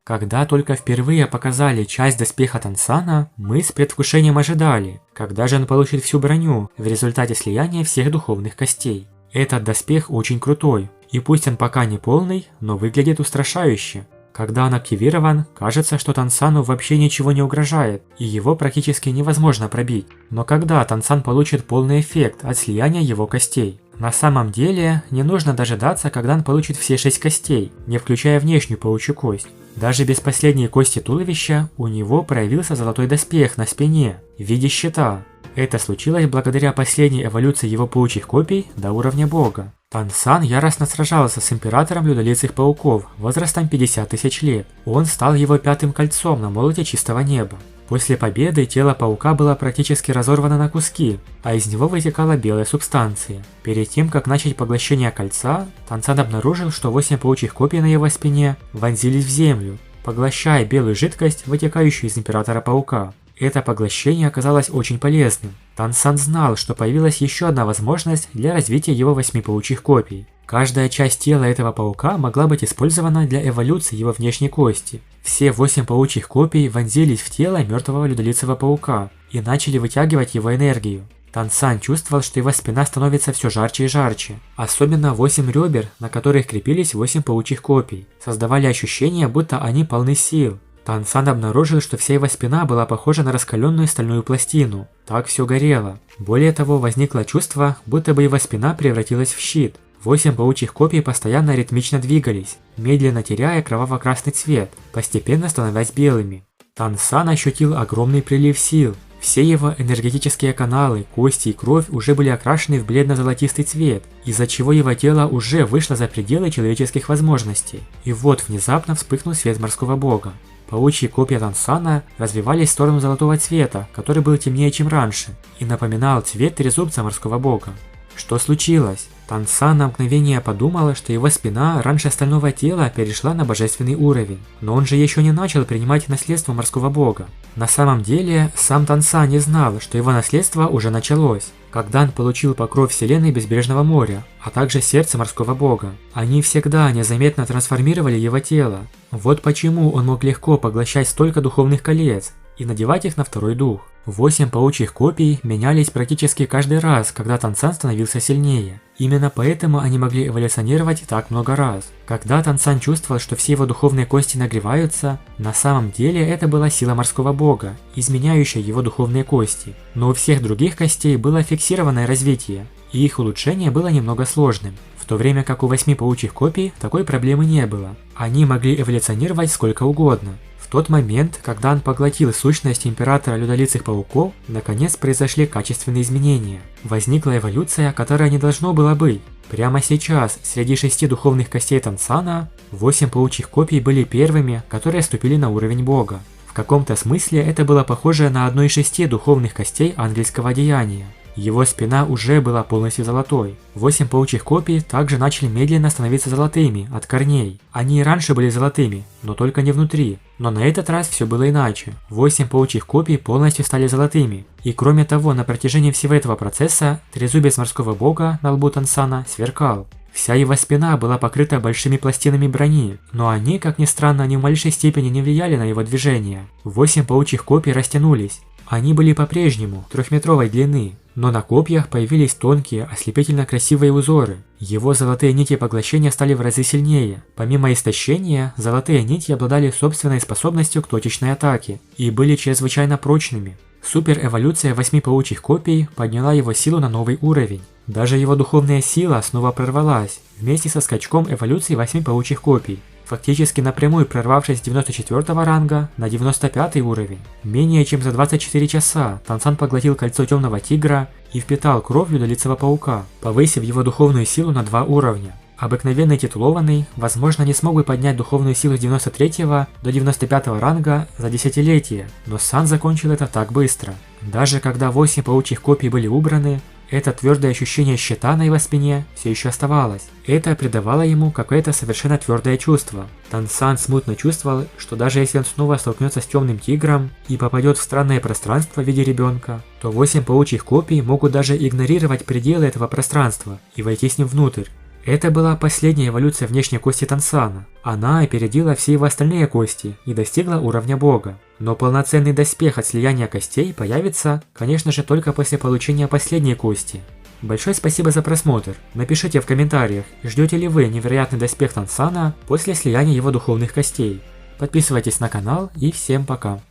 Когда только впервые показали часть доспеха Тансана, мы с предвкушением ожидали, когда же он получит всю броню в результате слияния всех духовных костей. Этот доспех очень крутой, и пусть он пока не полный, но выглядит устрашающе. Когда он активирован, кажется, что Тансану вообще ничего не угрожает, и его практически невозможно пробить. Но когда Тансан получит полный эффект от слияния его костей? На самом деле, не нужно дожидаться, когда он получит все 6 костей, не включая внешнюю паучью кость. Даже без последней кости туловища у него проявился золотой доспех на спине в виде щита. Это случилось благодаря последней эволюции его паучьих копий до уровня бога. Тансан яростно сражался с императором людолицых пауков возрастом 50 тысяч лет. Он стал его пятым кольцом на молоте чистого неба. После победы тело паука было практически разорвано на куски, а из него вытекала белая субстанция. Перед тем, как начать поглощение кольца, Тансан обнаружил, что 8 паучьих копий на его спине вонзились в землю, поглощая белую жидкость, вытекающую из императора паука. Это поглощение оказалось очень полезным. Тансан знал, что появилась еще одна возможность для развития его 8 паучьих копий. Каждая часть тела этого паука могла быть использована для эволюции его внешней кости. Все 8 паучьих копий вонзились в тело мертвого людолицего паука и начали вытягивать его энергию. Тансан чувствовал, что его спина становится все жарче и жарче. Особенно 8 ребер, на которых крепились 8 паучьих копий, создавали ощущение, будто они полны сил. Тансан обнаружил, что вся его спина была похожа на раскаленную стальную пластину. Так все горело. Более того, возникло чувство, будто бы его спина превратилась в щит. 8 паучьих копий постоянно ритмично двигались, медленно теряя кроваво-красный цвет, постепенно становясь белыми. Тансан ощутил огромный прилив сил. Все его энергетические каналы, кости и кровь уже были окрашены в бледно-золотистый цвет, из-за чего его тело уже вышло за пределы человеческих возможностей. И вот внезапно вспыхнул свет морского бога. Паучьи копья Тансана развивались в сторону золотого цвета, который был темнее, чем раньше, и напоминал цвет трезубца морского бога. Что случилось? Тансан на мгновение подумала, что его спина раньше остального тела перешла на божественный уровень, но он же еще не начал принимать наследство морского бога. На самом деле, сам Тансан не знал, что его наследство уже началось, когда он получил покров вселенной Безбрежного моря, а также сердце морского бога. Они всегда незаметно трансформировали его тело. Вот почему он мог легко поглощать столько духовных колец и надевать их на второй дух. 8 паучьих копий менялись практически каждый раз, когда Тансан становился сильнее. Именно поэтому они могли эволюционировать так много раз. Когда Тансан чувствовал, что все его духовные кости нагреваются, на самом деле это была сила морского бога, изменяющая его духовные кости. Но у всех других костей было фиксированное развитие, и их улучшение было немного сложным. В то время как у 8 паучьих копий такой проблемы не было. Они могли эволюционировать сколько угодно. В тот момент, когда он поглотил сущность императора людолицых пауков, наконец произошли качественные изменения. Возникла эволюция, которая не должно было быть. Прямо сейчас, среди 6 духовных костей Тансана, 8 паучьих копий были первыми, которые ступили на уровень бога. В каком-то смысле это было похоже на одну из 6 духовных костей ангельского одеяния. Его спина уже была полностью золотой. 8 паучьих копий также начали медленно становиться золотыми от корней. Они и раньше были золотыми, но только не внутри. Но на этот раз все было иначе. 8 паучьих копий полностью стали золотыми. И кроме того, на протяжении всего этого процесса, трезубец морского бога на лбу Тансана сверкал. Вся его спина была покрыта большими пластинами брони, но они, как ни странно, ни в малейшей степени не влияли на его движение. 8 паучьих копий растянулись. Они были по-прежнему 3-метровой длины, но на копьях появились тонкие, ослепительно красивые узоры. Его золотые нити поглощения стали в разы сильнее. Помимо истощения, золотые нити обладали собственной способностью к точечной атаке и были чрезвычайно прочными. Суперэволюция 8 паучьих копий подняла его силу на новый уровень. Даже его духовная сила снова прорвалась, вместе со скачком эволюции 8 паучьих копий, фактически напрямую прорвавшись с 94 ранга на 95 уровень. Менее чем за 24 часа Тансан поглотил кольцо темного тигра и впитал кровь людолицего паука, повысив его духовную силу на 2 уровня. Обыкновенный титулованный, возможно, не смог бы поднять духовную силу с 93 до 95 ранга за десятилетие, но Сан закончил это так быстро. Даже когда 8 паучьих копий были убраны, это твердое ощущение щита на его спине все еще оставалось. Это придавало ему какое-то совершенно твердое чувство. Тансан смутно чувствовал, что даже если он снова столкнется с темным тигром и попадет в странное пространство в виде ребенка, то 8 паучьих копий могут даже игнорировать пределы этого пространства и войти с ним внутрь. Это была последняя эволюция внешней кости Тансана. Она опередила все его остальные кости и достигла уровня бога. Но полноценный доспех от слияния костей появится, конечно же, только после получения последней кости. Большое спасибо за просмотр. Напишите в комментариях, ждете ли вы невероятный доспех Тансана после слияния его духовных костей. Подписывайтесь на канал и всем пока.